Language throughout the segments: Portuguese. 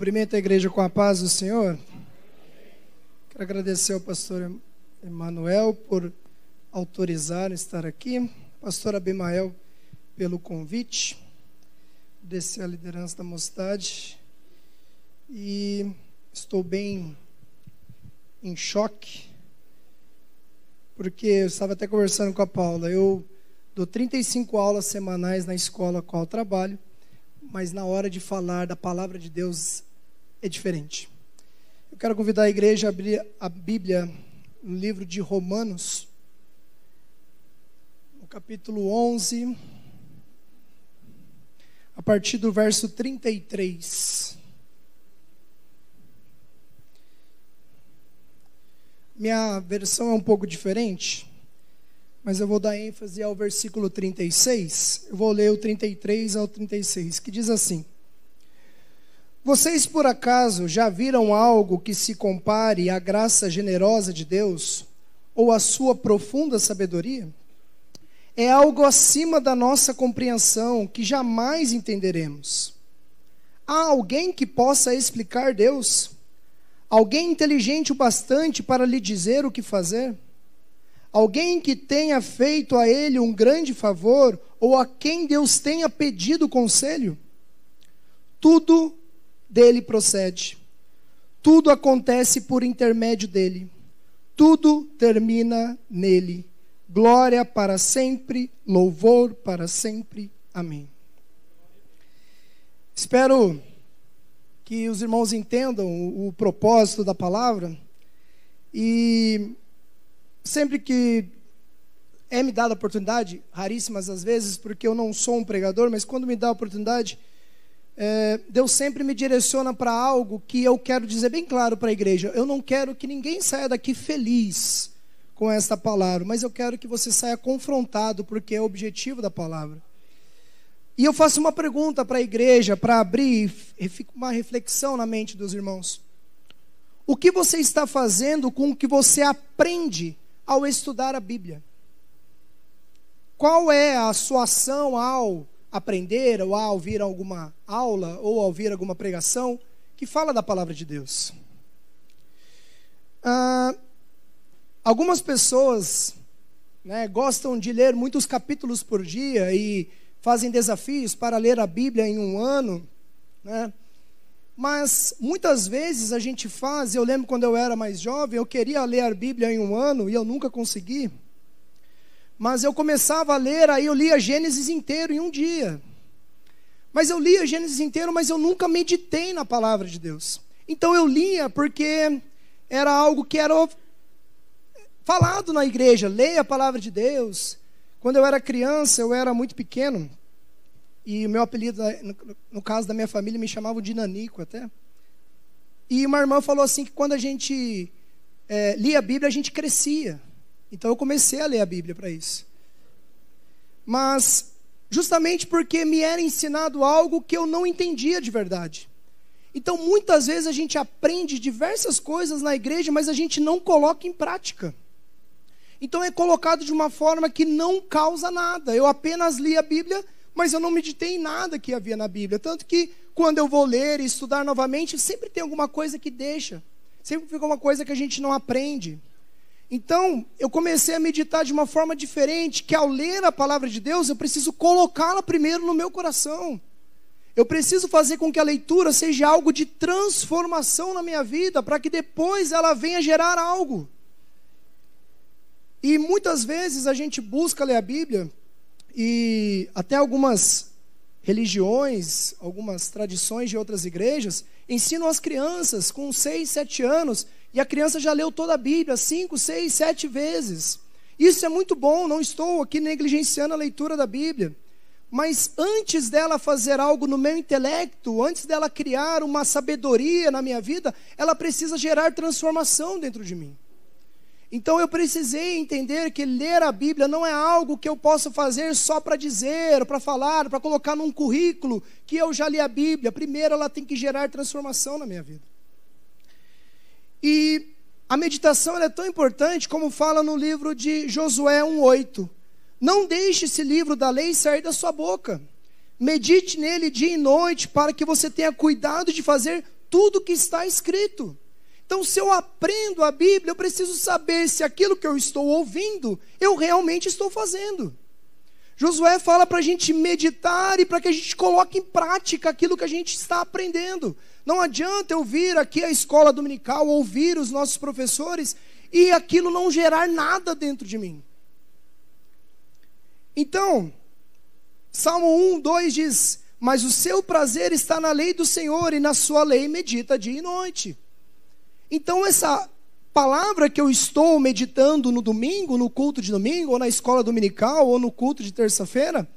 Cumprimento a igreja com a paz do Senhor. Quero agradecer ao pastor Emanuel por autorizar estar aqui, pastor Abimael pelo convite, descer a liderança da mocidade, e estou bem em choque, porque eu estava até conversando com a Paula. Eu dou 35 aulas semanais na escola com a qual trabalho, mas na hora de falar da palavra de Deus é diferente. Eu quero convidar a igreja a abrir a Bíblia no livro de Romanos, no capítulo 11, a partir do verso 33. Minha versão é um pouco diferente, mas eu vou dar ênfase ao versículo 36. Eu vou ler o 33 ao 36, que diz assim: Vocês por acaso já viram algo que se compare à graça generosa de Deus, ou à sua profunda sabedoria? É algo acima da nossa compreensão, que jamais entenderemos. Há alguém que possa explicar Deus? Alguém inteligente o bastante para lhe dizer o que fazer? Alguém que tenha feito a ele um grande favor, ou a quem Deus tenha pedido conselho? Tudo dele procede. Tudo acontece por intermédio dele. Tudo termina nele. Glória para sempre, louvor para sempre. Amém. Espero que os irmãos entendam o propósito da palavra. E sempre que me dada a oportunidade, raríssimas às vezes, porque eu não sou um pregador, mas quando me dá a oportunidade, Deus sempre me direciona para algo que eu quero dizer bem claro para a igreja. Eu não quero que ninguém saia daqui feliz com esta palavra, mas eu quero que você saia confrontado, porque é o objetivo da palavra. E eu faço uma pergunta para a igreja, para abrir uma reflexão na mente dos irmãos. O que você está fazendo com o que você aprende ao estudar a Bíblia? Qual é a sua ação ao aprender, ou ao ouvir alguma aula, ou ao ouvir alguma pregação que fala da palavra de Deus? Algumas pessoas, gostam de ler muitos capítulos por dia e fazem desafios para ler a Bíblia em um ano, Mas muitas vezes a gente faz. Eu lembro quando eu era mais jovem, eu queria ler a Bíblia em um ano e eu nunca consegui. Mas eu começava a ler, aí eu lia Gênesis inteiro em um dia. Mas eu lia Gênesis inteiro, mas eu nunca meditei na palavra de Deus. Então eu lia porque era algo que era falado na igreja. Leia a palavra de Deus. Quando eu era criança, eu era muito pequeno. E o meu apelido, no caso da minha família, me chamavam de Nanico até. E uma irmã falou assim que quando a gente lia a Bíblia, a gente crescia. Então eu comecei a ler a Bíblia para isso. Mas justamente porque me era ensinado algo que eu não entendia de verdade. Então muitas vezes a gente aprende diversas coisas na igreja, mas a gente não coloca em prática. Então é colocado de uma forma que não causa nada. Eu apenas li a Bíblia, mas eu não meditei em nada que havia na Bíblia. Tanto que quando eu vou ler e estudar novamente, sempre tem alguma coisa que deixa. Sempre fica uma coisa que a gente não aprende. Então, eu comecei a meditar de uma forma diferente, que ao ler a palavra de Deus, eu preciso colocá-la primeiro no meu coração. Eu preciso fazer com que a leitura seja algo de transformação na minha vida, para que depois ela venha gerar algo. E muitas vezes a gente busca ler a Bíblia, e até algumas religiões, algumas tradições de outras igrejas, ensinam as crianças com 6, 7 anos, e a criança já leu toda a Bíblia 5, 6, 7 vezes. Isso é muito bom, não estou aqui negligenciando a leitura da Bíblia. Mas antes dela fazer algo no meu intelecto, antes dela criar uma sabedoria na minha vida, ela precisa gerar transformação dentro de mim. Então eu precisei entender que ler a Bíblia não é algo que eu possa fazer só para dizer, para falar, para colocar num currículo que eu já li a Bíblia. Primeiro ela tem que gerar transformação na minha vida. E a meditação ela é tão importante como fala no livro de Josué 1:8. Não deixe esse livro da lei sair da sua boca. Medite nele dia e noite para que você tenha cuidado de fazer tudo que está escrito. Então, se eu aprendo a Bíblia, eu preciso saber se aquilo que eu estou ouvindo, eu realmente estou fazendo. Josué fala para a gente meditar e para que a gente coloque em prática aquilo que a gente está aprendendo. Não adianta eu vir aqui à escola dominical, ouvir os nossos professores e aquilo não gerar nada dentro de mim. Então, Salmo 1, 2 diz: mas o seu prazer está na lei do Senhor e na sua lei medita dia e noite. Então essa palavra que eu estou meditando no domingo, no culto de domingo, ou na escola dominical, ou no culto de terça-feira,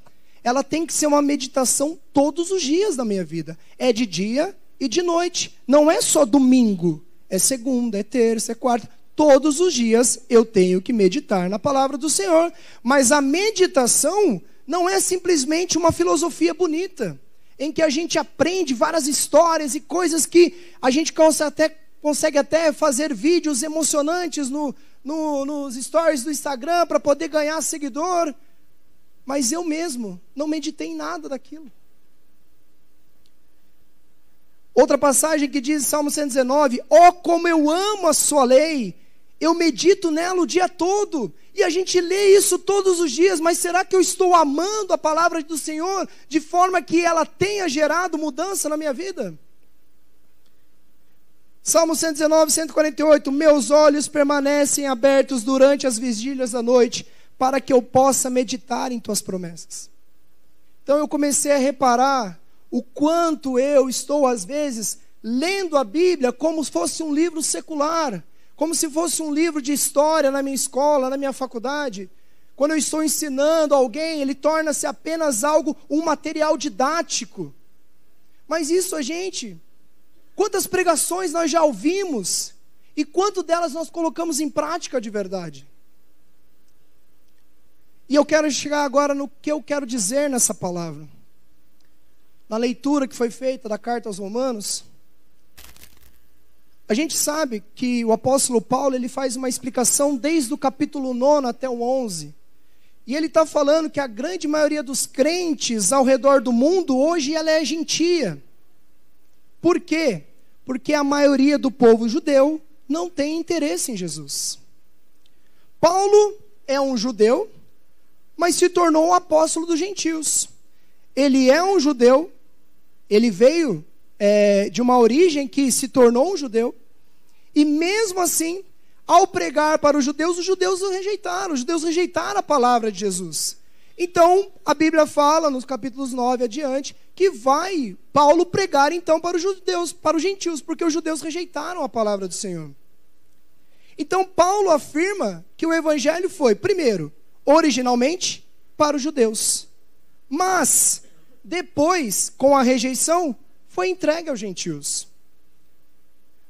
ela tem que ser uma meditação todos os dias da minha vida. É de dia e de noite. Não é só domingo, é segunda, é terça, é quarta. Todos os dias eu tenho que meditar na palavra do Senhor. Mas a meditação não é simplesmente uma filosofia bonita, em que a gente aprende várias histórias e coisas que a gente consegue até fazer vídeos emocionantes nos stories do Instagram para poder ganhar seguidor. Mas eu mesmo não meditei em nada daquilo. Outra passagem que diz, Salmo 119, ó como eu amo a sua lei, eu medito nela o dia todo. E a gente lê isso todos os dias, mas será que eu estou amando a palavra do Senhor de forma que ela tenha gerado mudança na minha vida? Salmo 119, 148, meus olhos permanecem abertos durante as vigílias da noite, para que eu possa meditar em tuas promessas. Então eu comecei a reparar o quanto eu estou, às vezes, lendo a Bíblia como se fosse um livro secular, como se fosse um livro de história na minha escola, na minha faculdade. Quando eu estou ensinando alguém, ele torna-se apenas um material didático. Mas isso quantas pregações nós já ouvimos e quanto delas nós colocamos em prática de verdade? E eu quero chegar agora no que eu quero dizer nessa palavra. Na leitura que foi feita da carta aos Romanos, a gente sabe que o apóstolo Paulo ele faz uma explicação desde o capítulo 9 até o 11. E ele está falando que a grande maioria dos crentes ao redor do mundo hoje ela é gentia. Por quê? Porque a maioria do povo judeu não tem interesse em Jesus. Paulo é um judeu, mas se tornou um apóstolo dos gentios. Ele é um judeu, ele veio de uma origem que se tornou um judeu, e mesmo assim, ao pregar para os judeus o rejeitaram. Os judeus rejeitaram a palavra de Jesus. Então, a Bíblia fala, nos capítulos 9 adiante, que vai Paulo pregar então para os judeus, para os gentios, porque os judeus rejeitaram a palavra do Senhor. Então, Paulo afirma que o evangelho foi, primeiro, originalmente, para os judeus. Mas, depois, com a rejeição, foi entregue aos gentios.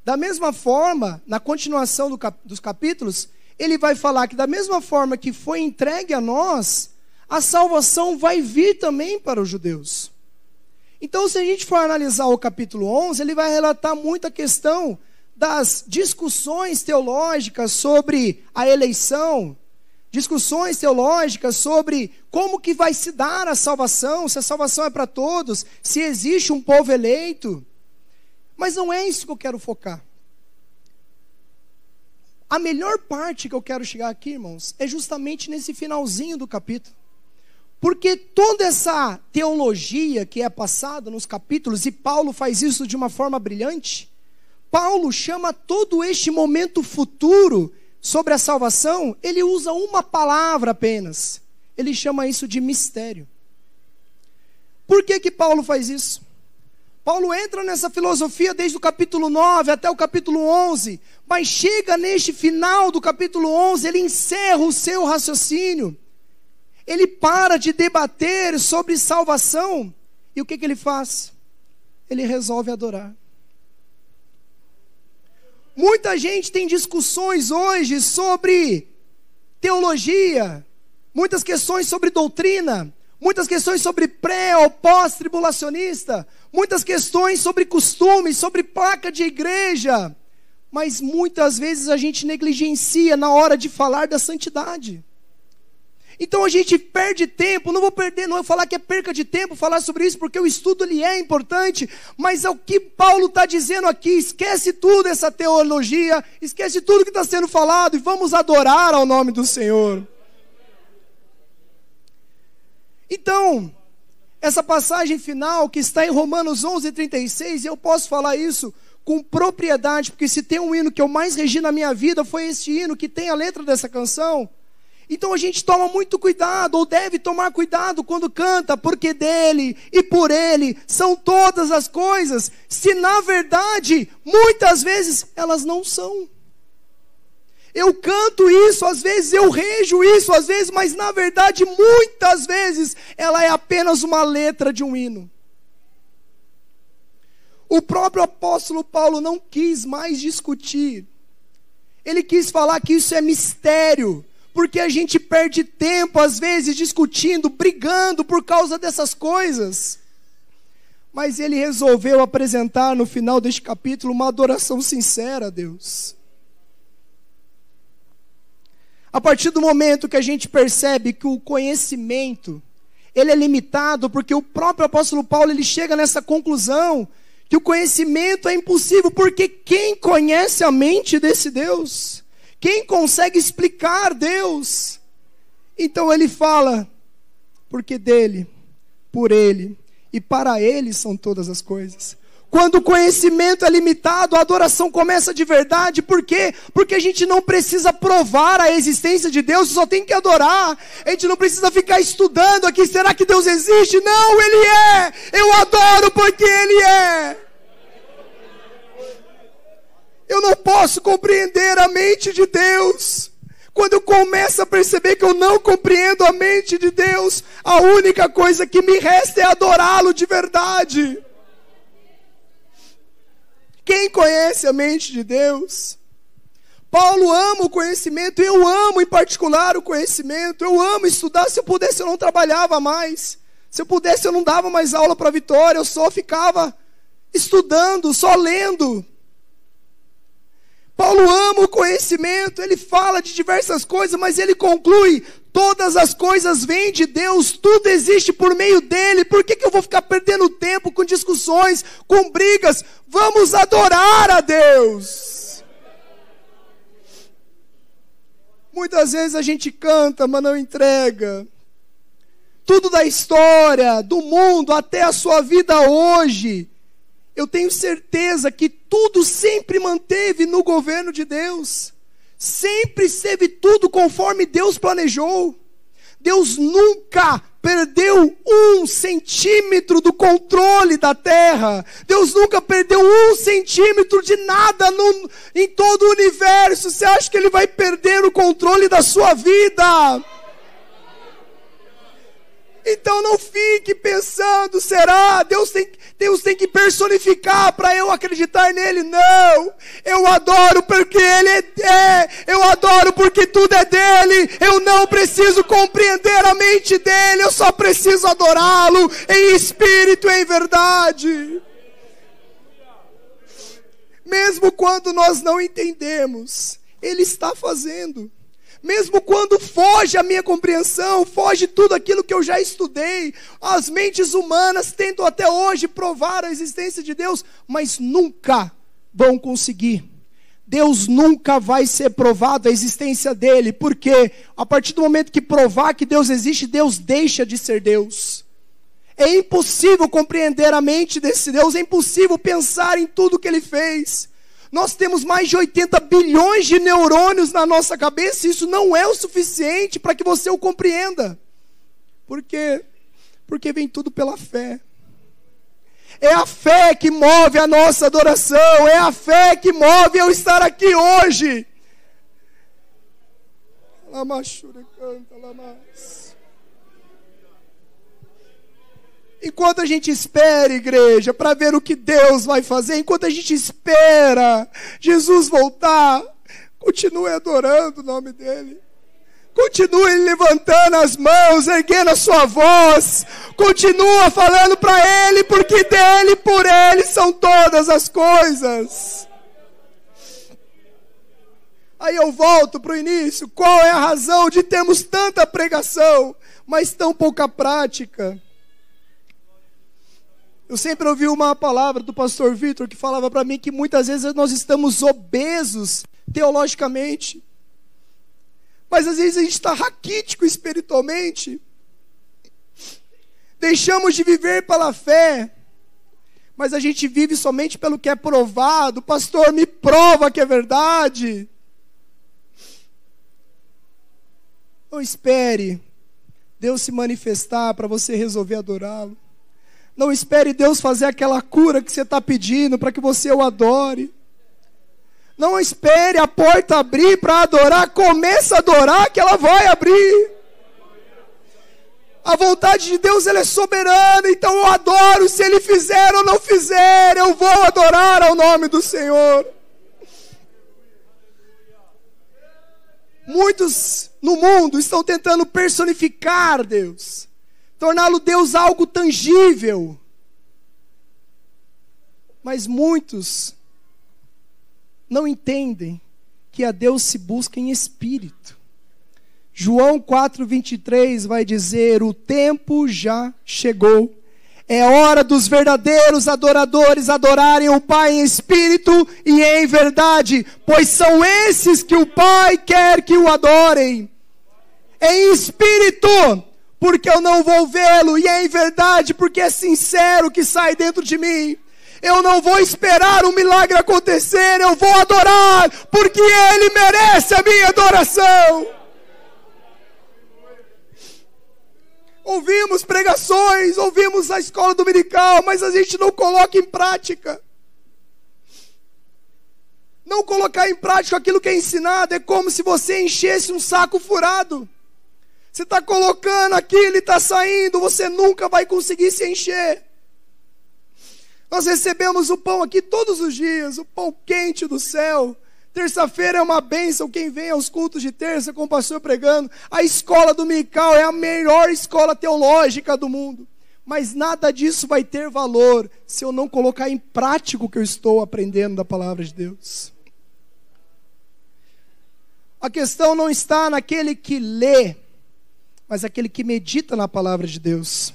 Da mesma forma, na continuação dos capítulos, ele vai falar que da mesma forma que foi entregue a nós, a salvação vai vir também para os judeus. Então, se a gente for analisar o capítulo 11, ele vai relatar muita questão das discussões teológicas sobre a eleição, discussões teológicas sobre como que vai se dar a salvação, se a salvação é para todos, se existe um povo eleito. Mas não é isso que eu quero focar. A melhor parte que eu quero chegar aqui, irmãos, é justamente nesse finalzinho do capítulo. Porque toda essa teologia que é passada nos capítulos, e Paulo faz isso de uma forma brilhante, Paulo chama todo este momento futuro sobre a salvação, ele usa uma palavra apenas. Ele chama isso de mistério. Por que Paulo faz isso? Paulo entra nessa filosofia desde o capítulo 9 até o capítulo 11, mas chega neste final do capítulo 11, ele encerra o seu raciocínio. Ele para de debater sobre salvação, e o que ele faz? Ele resolve adorar. Muita gente tem discussões hoje sobre teologia, muitas questões sobre doutrina, muitas questões sobre pré ou pós-tribulacionista, muitas questões sobre costumes, sobre placa de igreja, mas muitas vezes a gente negligencia na hora de falar da santidade. Então a gente perde tempo, não vou falar que é perca de tempo falar sobre isso, porque o estudo ele é importante, mas é o que Paulo está dizendo aqui, esquece tudo essa teologia, esquece tudo que está sendo falado e vamos adorar ao nome do Senhor. Então, essa passagem final que está em Romanos 11:36, eu posso falar isso com propriedade, porque se tem um hino que eu mais regi na minha vida, foi esse hino que tem a letra dessa canção. Então a gente toma muito cuidado, ou deve tomar cuidado quando canta, porque dele e por ele são todas as coisas, se na verdade, muitas vezes, elas não são. Eu canto isso, às vezes eu rejo isso, às vezes, mas na verdade, muitas vezes, ela é apenas uma letra de um hino. O próprio apóstolo Paulo não quis mais discutir. Ele quis falar que isso é mistério, porque a gente perde tempo, às vezes, discutindo, brigando por causa dessas coisas. Mas ele resolveu apresentar no final deste capítulo uma adoração sincera a Deus. A partir do momento que a gente percebe que o conhecimento, ele é limitado, porque o próprio apóstolo Paulo, ele chega nessa conclusão, que o conhecimento é impossível, porque quem conhece a mente desse Deus? Quem consegue explicar Deus? Então ele fala, porque dele, por ele e para ele são todas as coisas. Quando o conhecimento é limitado, a adoração começa de verdade. Por quê? Porque a gente não precisa provar a existência de Deus, só tem que adorar. A gente não precisa ficar estudando aqui, será que Deus existe? Não, Ele é! Eu adoro porque Ele é! Eu não posso compreender a mente de Deus. Quando eu começo a perceber que eu não compreendo a mente de Deus, a única coisa que me resta é adorá-lo de verdade. Quem conhece a mente de Deus? Paulo ama o conhecimento, eu amo em particular o conhecimento, eu amo estudar. Se eu pudesse eu não trabalhava mais, se eu pudesse eu não dava mais aula para a Vitória, eu só ficava estudando, só lendo. Paulo ama o conhecimento, ele fala de diversas coisas, mas ele conclui, todas as coisas vêm de Deus, tudo existe por meio dele, por que eu vou ficar perdendo tempo com discussões, com brigas? Vamos adorar a Deus. Muitas vezes a gente canta, mas não entrega. Tudo da história, do mundo, até a sua vida hoje, eu tenho certeza que tudo sempre manteve no governo de Deus. Sempre esteve tudo conforme Deus planejou. Deus nunca perdeu 1 centímetro do controle da terra. Deus nunca perdeu 1 centímetro de nada em todo o universo. Você acha que Ele vai perder o controle da sua vida? Então não fique pensando, será? Deus tem que personificar para eu acreditar nele. Não, eu adoro porque Ele é, eu adoro porque tudo é dele. Eu não preciso compreender a mente dele, eu só preciso adorá-lo em espírito e em verdade. Mesmo quando nós não entendemos, Ele está fazendo. Mesmo quando foge a minha compreensão, foge tudo aquilo que eu já estudei. As mentes humanas tentam até hoje provar a existência de Deus, mas nunca vão conseguir. Deus nunca vai ser provado a existência dele, porque a partir do momento que provar que Deus existe, Deus deixa de ser Deus. É impossível compreender a mente desse Deus, é impossível pensar em tudo que Ele fez. Nós temos mais de 80 bilhões de neurônios na nossa cabeça, e isso não é o suficiente para que você o compreenda. Por quê? Porque vem tudo pela fé. É a fé que move a nossa adoração, é a fé que move eu estar aqui hoje. Enquanto a gente espera, igreja, para ver o que Deus vai fazer, enquanto a gente espera Jesus voltar, continue adorando o nome dEle. Continue levantando as mãos, erguendo a sua voz. Continua falando para Ele, porque dEle e por Ele são todas as coisas. Aí eu volto para o início. Qual é a razão de termos tanta pregação, mas tão pouca prática? Eu sempre ouvi uma palavra do pastor Vitor que falava para mim que muitas vezes nós estamos obesos teologicamente, mas às vezes a gente está raquítico espiritualmente. Deixamos de viver pela fé, mas a gente vive somente pelo que é provado. Pastor, me prova que é verdade. Não espere Deus se manifestar para você resolver adorá-lo. Não espere Deus fazer aquela cura que você está pedindo para que você o adore. Não espere a porta abrir para adorar. Começa a adorar que ela vai abrir. A vontade de Deus, ela é soberana. Então eu adoro. Se Ele fizer ou não fizer, eu vou adorar ao nome do Senhor. Muitos no mundo estão tentando personificar Deus, torná-lo Deus algo tangível. Mas muitos não entendem que a Deus se busca em espírito. João 4:23 vai dizer: o tempo já chegou. É hora dos verdadeiros adoradores adorarem o Pai em espírito e em verdade, pois são esses que o Pai quer que o adorem. Em espírito, porque eu não vou vê-lo, e é em verdade, porque é sincero o que sai dentro de mim. Eu não vou esperar um milagre acontecer, eu vou adorar, porque Ele merece a minha adoração. Ouvimos pregações, ouvimos a escola dominical, mas a gente não coloca em prática. Não colocar em prática aquilo que é ensinado é como se você enchesse um saco furado. Você está colocando aquilo e está saindo, você nunca vai conseguir se encher. Nós recebemos o pão aqui todos os dias, o pão quente do céu. Terça-feira é uma bênção, quem vem aos cultos de terça com o pastor pregando. A escola dominical é a melhor escola teológica do mundo. Mas nada disso vai ter valor se eu não colocar em prática o que eu estou aprendendo da palavra de Deus. A questão não está naquele que lê, mas aquele que medita na palavra de Deus.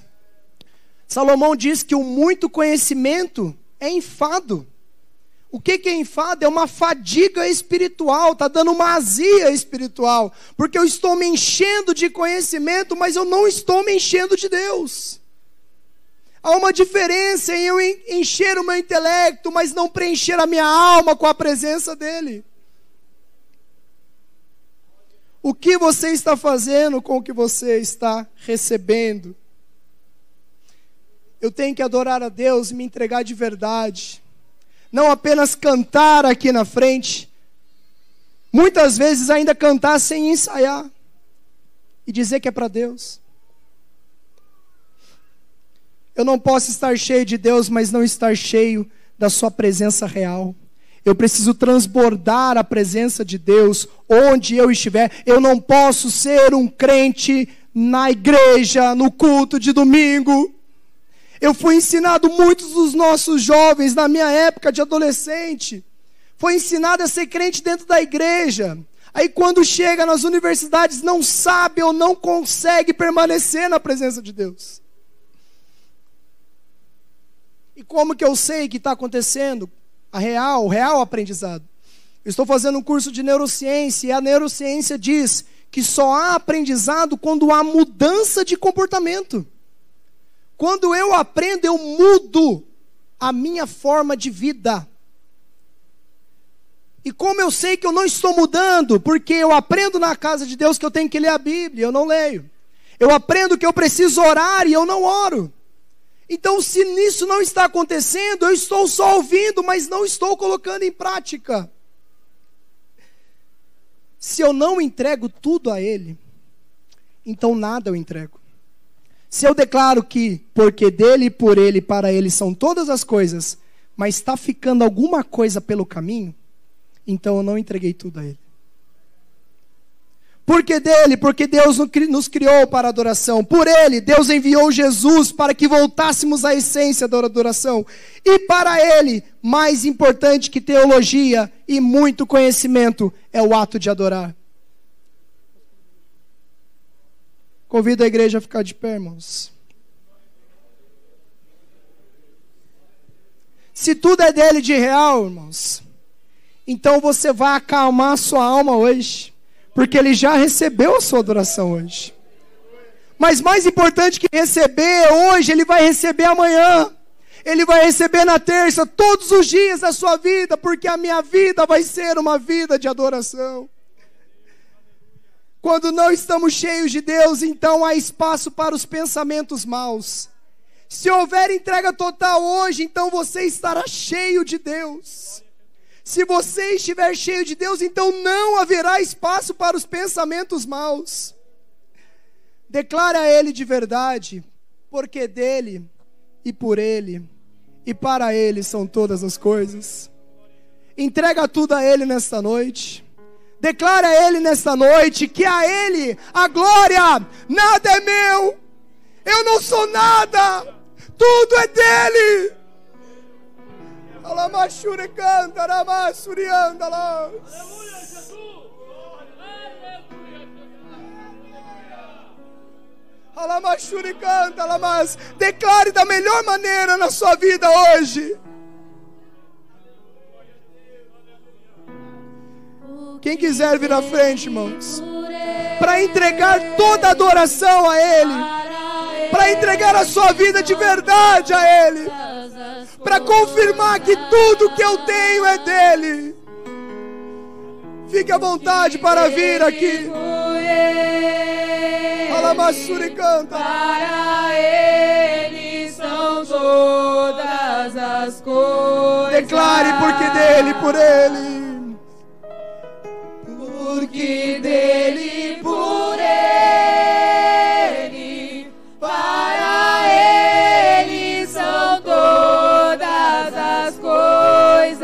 Salomão diz que o muito conhecimento é enfado. O que é enfado? É uma fadiga espiritual, está dando uma azia espiritual. Porque eu estou me enchendo de conhecimento, mas eu não estou me enchendo de Deus. Há uma diferença em eu encher o meu intelecto, mas não preencher a minha alma com a presença dEle. O que você está fazendo com o que você está recebendo? Eu tenho que adorar a Deus e me entregar de verdade. Não apenas cantar aqui na frente. Muitas vezes ainda cantar sem ensaiar. E dizer que é para Deus. Eu não posso estar cheio de Deus, mas não estar cheio da sua presença real. Eu preciso transbordar a presença de Deus onde eu estiver. Eu não posso ser um crente na igreja, no culto de domingo. Eu fui ensinado, muitos dos nossos jovens, na minha época de adolescente, foi ensinado a ser crente dentro da igreja. Aí quando chega nas universidades, não sabe ou não consegue permanecer na presença de Deus. E como que eu sei que está acontecendo? O real aprendizado. Eu estou fazendo um curso de neurociência, e a neurociência diz que só há aprendizado quando há mudança de comportamento. Quando eu aprendo, eu mudo a minha forma de vida. E como eu sei que eu não estou mudando? Porque eu aprendo na casa de Deus que eu tenho que ler a Bíblia, eu não leio. Eu aprendo que eu preciso orar e eu não oro. Então, se isso não está acontecendo, eu estou só ouvindo, mas não estou colocando em prática. Se eu não entrego tudo a Ele, então nada eu entrego. Se eu declaro que porque dele, por ele e para ele são todas as coisas, mas está ficando alguma coisa pelo caminho, então eu não entreguei tudo a Ele. Por que dele? Porque Deus nos criou para adoração. Por ele, Deus enviou Jesus para que voltássemos à essência da adoração. E para ele, mais importante que teologia e muito conhecimento, é o ato de adorar. Convido a igreja a ficar de pé, irmãos. Se tudo é dele de real, irmãos, então você vai acalmar a sua alma hoje. Porque ele já recebeu a sua adoração hoje. Mas mais importante que receber hoje, ele vai receber amanhã. Ele vai receber na terça, todos os dias da sua vida. Porque a minha vida vai ser uma vida de adoração. Quando não estamos cheios de Deus, então há espaço para os pensamentos maus. Se houver entrega total hoje, então você estará cheio de Deus. Se você estiver cheio de Deus, então não haverá espaço para os pensamentos maus. Declare a Ele de verdade, porque dele, e por Ele, e para Ele são todas as coisas. Entrega tudo a Ele nesta noite. Declare a Ele nesta noite, que a Ele, a glória, nada é meu. Eu não sou nada, tudo é dele. Alamachure canta, Ramassuri anda lá. Aleluia, Jesus! Alamachure canta, Alamas. Declare da melhor maneira na sua vida hoje. Quem quiser vir à frente, irmãos, para entregar toda a adoração a Ele, para entregar a sua vida de verdade a Ele, para confirmar que tudo que eu tenho é dele. Fique à vontade para vir aqui. Alamassuri canta. Para ele são todas as coisas. Declare porque dele, por ele. Porque dele, por ele. Para ele são todas as coisas.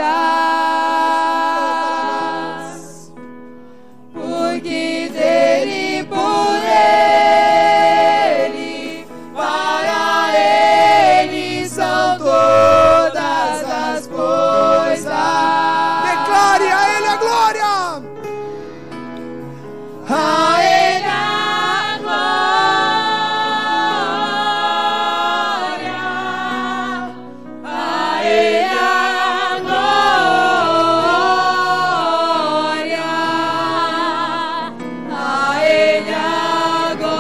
Porque dele, por ele. Para ele são todas as coisas. Declare a Ele a glória. A Ele a glória, a Ele a glória, a Ele a glória,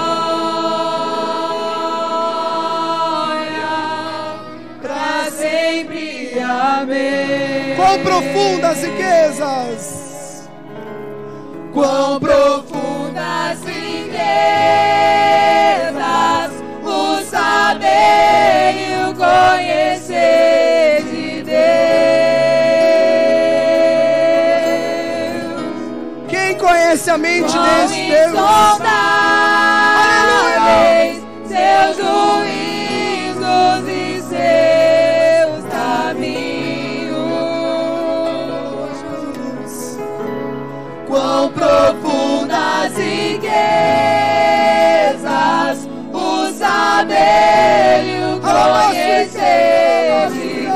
pra sempre, amém. Quão profundas riquezas. Quão profundas riquezas o saber e o conhecer de Deus. Quem conhece a mente desse Deus? Insondáveis seus juízos e seus caminhos. Quão profundas riquezas o saber e o conhecer de Deus.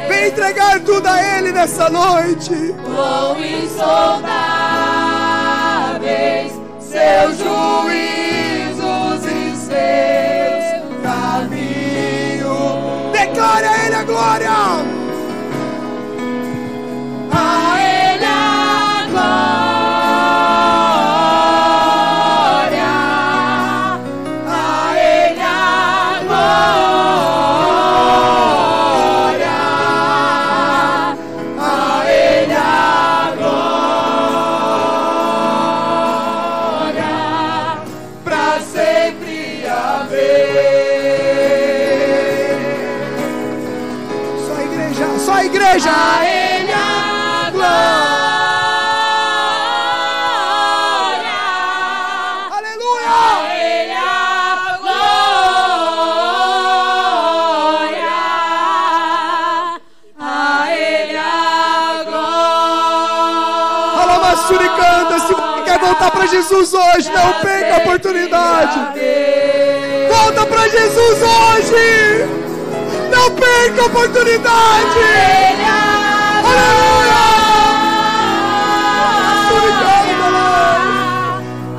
Vem entregar tudo a Ele nessa noite. Quão insondáveis seus juízos e seus caminhos. Declare a Ele a glória. A Ele a glória, a Ele a glória, a Ele a glória, voltar para Jesus hoje. Não perca a oportunidade. Volta para Jesus hoje. Não perca a oportunidade. Aleluia.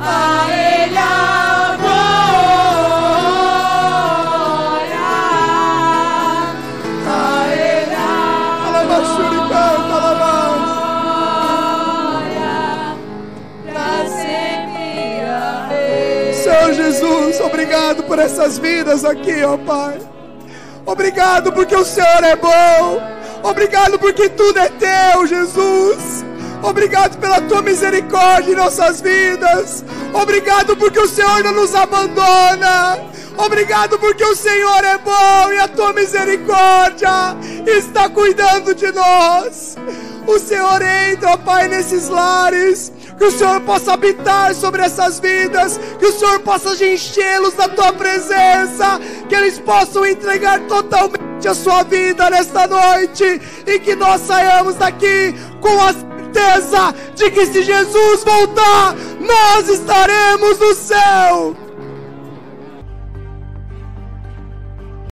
A Ele a glória. A Ele a pra sempre a Ele. Senhor Jesus, obrigado por essas vidas aqui, ó Pai. Obrigado porque o Senhor é bom. Obrigado porque tudo é teu, Jesus. Obrigado pela tua misericórdia em nossas vidas. Obrigado porque o Senhor não nos abandona. Obrigado porque o Senhor é bom e a tua misericórdia está cuidando de nós. O Senhor entra, Pai, nesses lares. Que o Senhor possa habitar sobre essas vidas. Que o Senhor possa enchê-los da tua presença. Que eles possam entregar totalmente a sua vida nesta noite. E que nós saiamos daqui com a certeza de que se Jesus voltar, nós estaremos no céu.